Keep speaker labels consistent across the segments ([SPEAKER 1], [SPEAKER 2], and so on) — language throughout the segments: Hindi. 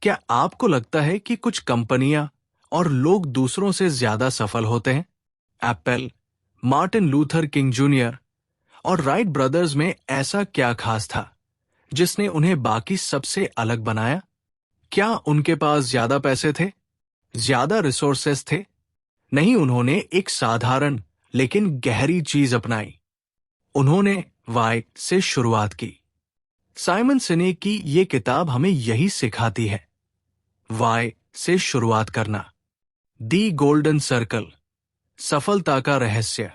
[SPEAKER 1] क्या आपको लगता है कि कुछ कंपनियां और लोग दूसरों से ज्यादा सफल होते हैं? Apple, Martin Luther king junior और राइट ब्रदर्स में ऐसा क्या खास था जिसने उन्हें बाकी सबसे अलग बनाया? क्या उनके पास ज्यादा पैसे थे? ज्यादा रिसोर्सेस थे? नहीं, उन्होंने एक साधारण लेकिन गहरी चीज अपनाई। उन्होंने वाई से शुरुआत की। साइमन सिनेक की ये किताब हमें यही सिखाती है। वाई से शुरुआत करना। दी गोल्डन सर्कल, सफलता का रहस्य।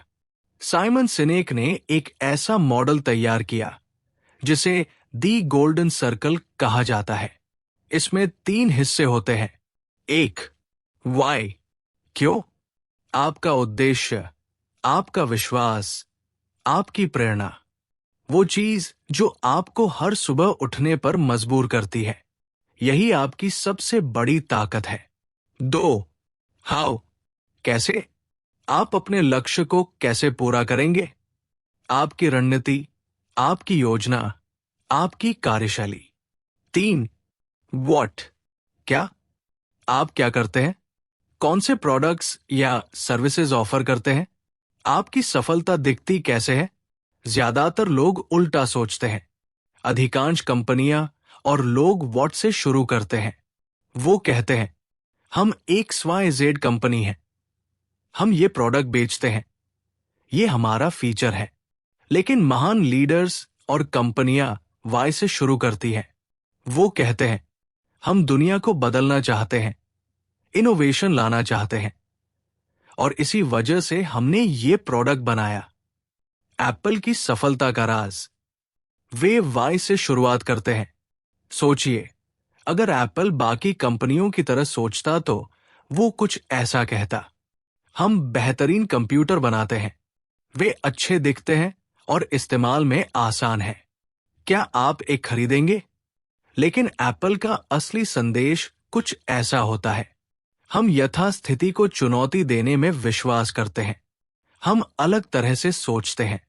[SPEAKER 1] साइमन सिनेक ने एक ऐसा मॉडल तैयार किया जिसे दी गोल्डन सर्कल कहा जाता है। इसमें 3 हिस्से होते हैं। 1, वाई, क्यों? आपका उद्देश्य, आपका विश्वास, आपकी प्रेरणा, वो चीज जो आपको हर सुबह उठने पर मजबूर करती है। यही आपकी सबसे बड़ी ताकत है। 2, हाउ, कैसे? आप अपने लक्ष्य को कैसे पूरा करेंगे? आपकी रणनीति, आपकी योजना, आपकी कार्यशैली। 3, व्हाट, क्या? आप क्या करते हैं? कौन से प्रोडक्ट्स या सर्विसेज ऑफर करते हैं? आपकी सफलता दिखती कैसे है? ज्यादातर लोग उल्टा सोचते हैं। अधिकांश कंपनियां और लोग व्हाट से शुरू करते हैं। वो कहते हैं, हम XYZ कंपनी है, हम ये प्रोडक्ट बेचते हैं, ये हमारा फीचर है। लेकिन महान लीडर्स और कंपनियां वाई से शुरू करती हैं। वो कहते हैं, हम दुनिया को बदलना चाहते हैं, इनोवेशन लाना चाहते हैं, और इसी वजह से हमने ये प्रोडक्ट बनाया। एप्पल की सफलता का राज। वे वाई से शुरुआत करते हैं। सोचिए, अगर एप्पल बाकी कंपनियों की तरह सोचता तो वो कुछ ऐसा कहता, हम बेहतरीन कंप्यूटर बनाते हैं, वे अच्छे दिखते हैं और इस्तेमाल में आसान है। क्या आप एक खरीदेंगे? लेकिन एप्पल का असली संदेश कुछ ऐसा होता है, हम यथास्थिति को चुनौती देने में विश्वास करते हैं, हम अलग तरह से सोचते हैं,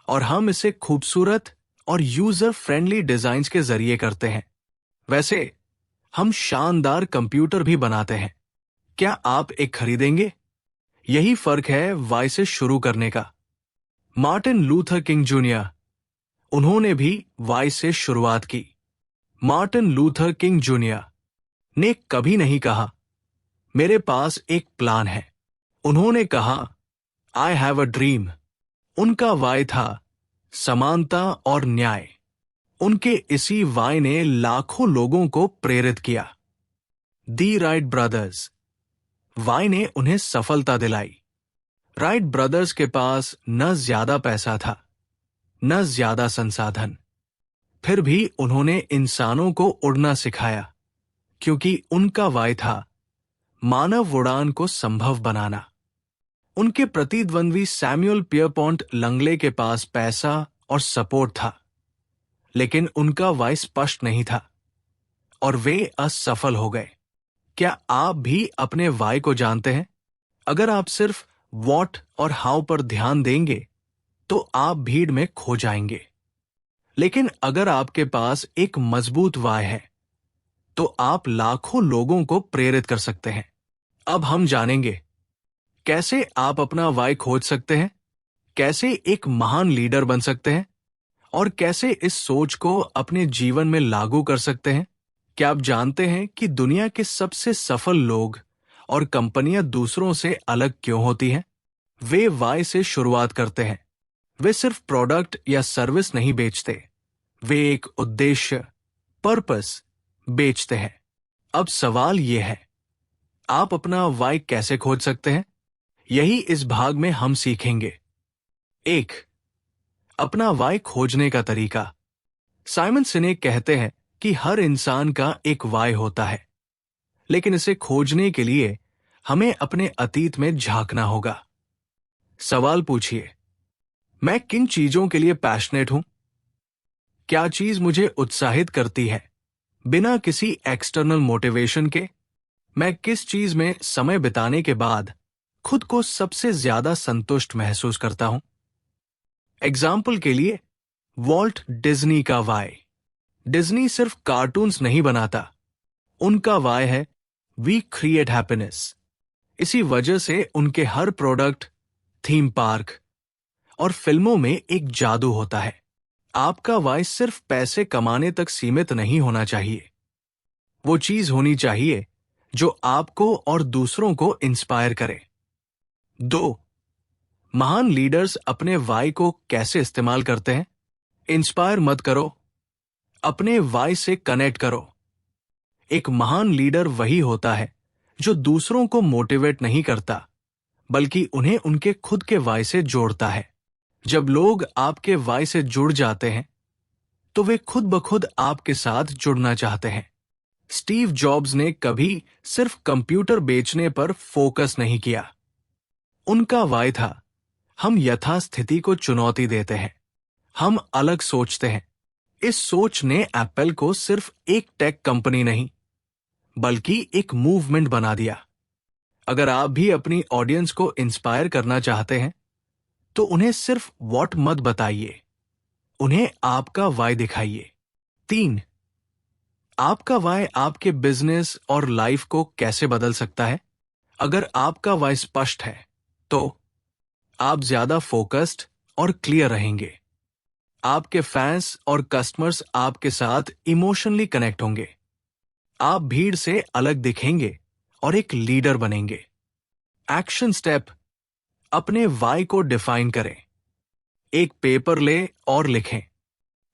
[SPEAKER 1] और हम इसे खूबसूरत और यूजर फ्रेंडली डिजाइन्स के जरिए करते हैं। वैसे हम शानदार कंप्यूटर भी बनाते हैं। क्या आप एक खरीदेंगे? यही फर्क है वाई से शुरू करने का। मार्टिन लूथर किंग जूनियर, उन्होंने भी वाई से शुरुआत की। मार्टिन लूथर किंग जूनियर ने कभी नहीं कहा, मेरे पास एक प्लान है। उन्होंने कहा, आई हैव अ ड्रीम। उनका वाई था समानता और न्याय। उनके इसी वाई ने लाखों लोगों को प्रेरित किया। दी राइट ब्रदर्स, वाई ने उन्हें सफलता दिलाई। राइट ब्रदर्स के पास न ज्यादा पैसा था, न ज्यादा संसाधन। फिर भी उन्होंने इंसानों को उड़ना सिखाया, क्योंकि उनका वाई था मानव उड़ान को संभव बनाना। उनके प्रतिद्वंद्वी सैमुअल पियरपॉन्ट लंगले के पास पैसा और सपोर्ट था, लेकिन उनका वाई स्पष्ट नहीं था और वे असफल हो गए। क्या आप भी अपने वाई को जानते हैं? अगर आप सिर्फ व्हाट और हाउ पर ध्यान देंगे तो आप भीड़ में खो जाएंगे। लेकिन अगर आपके पास एक मजबूत वाई है तो आप लाखों लोगों को प्रेरित कर सकते हैं। अब हम जानेंगे कैसे आप अपना वाई खोज सकते हैं, कैसे एक महान लीडर बन सकते हैं, और कैसे इस सोच को अपने जीवन में लागू कर सकते हैं। क्या आप जानते हैं कि दुनिया के सबसे सफल लोग और कंपनियां दूसरों से अलग क्यों होती हैं? वे वाई से शुरुआत करते हैं। वे सिर्फ प्रोडक्ट या सर्विस नहीं बेचते, वे एक उद्देश्य, पर्पस बेचते हैं। अब सवाल यह है, आप अपना वाई कैसे खोज सकते हैं? यही इस भाग में हम सीखेंगे। 1, अपना वाई खोजने का तरीका। साइमन सिनेक कहते हैं कि हर इंसान का एक वाई होता है, लेकिन इसे खोजने के लिए हमें अपने अतीत में झांकना होगा। सवाल पूछिए, मैं किन चीजों के लिए पैशनेट हूं? क्या चीज मुझे उत्साहित करती है बिना किसी एक्सटर्नल मोटिवेशन के? मैं किस चीज में समय बिताने के बाद खुद को सबसे ज्यादा संतुष्ट महसूस करता हूं? एग्जाम्पल के लिए, वॉल्ट डिज्नी का वाई। डिज्नी सिर्फ कार्टून्स नहीं बनाता, उनका वाई है वी क्रिएट हैप्पीनेस। इसी वजह से उनके हर प्रोडक्ट, थीम पार्क और फिल्मों में एक जादू होता है। आपका वाई सिर्फ पैसे कमाने तक सीमित नहीं होना चाहिए। वो चीज होनी चाहिए जो आपको और दूसरों को इंस्पायर करे। 2. महान लीडर्स अपने वाई को कैसे इस्तेमाल करते हैं? इंस्पायर मत करो, अपने वाई से कनेक्ट करो। एक महान लीडर वही होता है जो दूसरों को मोटिवेट नहीं करता, बल्कि उन्हें उनके खुद के वाई से जोड़ता है। जब लोग आपके वाई से जुड़ जाते हैं तो वे खुद ब खुद आपके साथ जुड़ना चाहते हैं। स्टीव जॉब्स ने कभी सिर्फ कंप्यूटर बेचने पर फोकस नहीं किया। उनका वाई था, हम यथास्थिति को चुनौती देते हैं, हम अलग सोचते हैं। इस सोच ने एप्पल को सिर्फ एक टेक कंपनी नहीं, बल्कि एक मूवमेंट बना दिया। अगर आप भी अपनी ऑडियंस को इंस्पायर करना चाहते हैं तो उन्हें सिर्फ व्हाट मत बताइए, उन्हें आपका वाई दिखाइए। 3. आपका वाई आपके बिजनेस और लाइफ को कैसे बदल सकता है? अगर आपका वाई स्पष्ट है तो आप ज्यादा फोकस्ड और क्लियर रहेंगे। आपके फैंस और कस्टमर्स आपके साथ इमोशनली कनेक्ट होंगे। आप भीड़ से अलग दिखेंगे और एक लीडर बनेंगे। एक्शन स्टेप: अपने वाई को डिफाइन करें। एक पेपर ले और लिखें,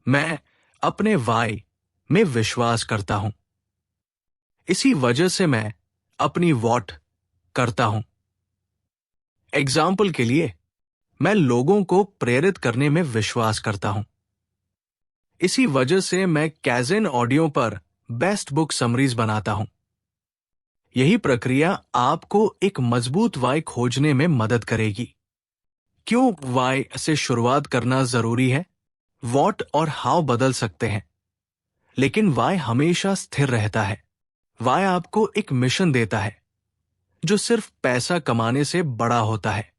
[SPEAKER 1] मैं अपने वाई में विश्वास करता हूं, इसी वजह से मैं अपनी वॉट करता हूं। एग्जाम्पल के लिए, मैं लोगों को प्रेरित करने में विश्वास करता हूं, इसी वजह से मैं कैज़न ऑडियो पर बेस्ट बुक समरीज बनाता हूं। यही प्रक्रिया आपको एक मजबूत वाई खोजने में मदद करेगी। क्यों वाई से शुरुआत करना जरूरी है? वॉट और हाउ बदल सकते हैं, लेकिन वाई हमेशा स्थिर रहता है। वाई आपको एक मिशन देता है जो सिर्फ पैसा कमाने से बड़ा होता है।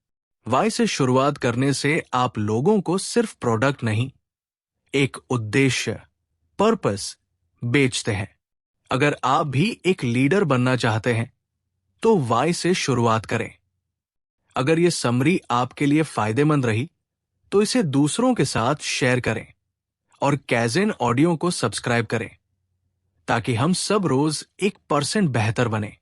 [SPEAKER 1] वाई से शुरुआत करने से आप लोगों को सिर्फ प्रोडक्ट नहीं, एक उद्देश्य, पर्पस बेचते हैं। अगर आप भी एक लीडर बनना चाहते हैं तो वाई से शुरुआत करें। अगर यह समरी आपके लिए फायदेमंद रही तो इसे दूसरों के साथ शेयर करें और कैज़न ऑडियो को सब्सक्राइब करें, ताकि हम सब रोज 1% बेहतर बने।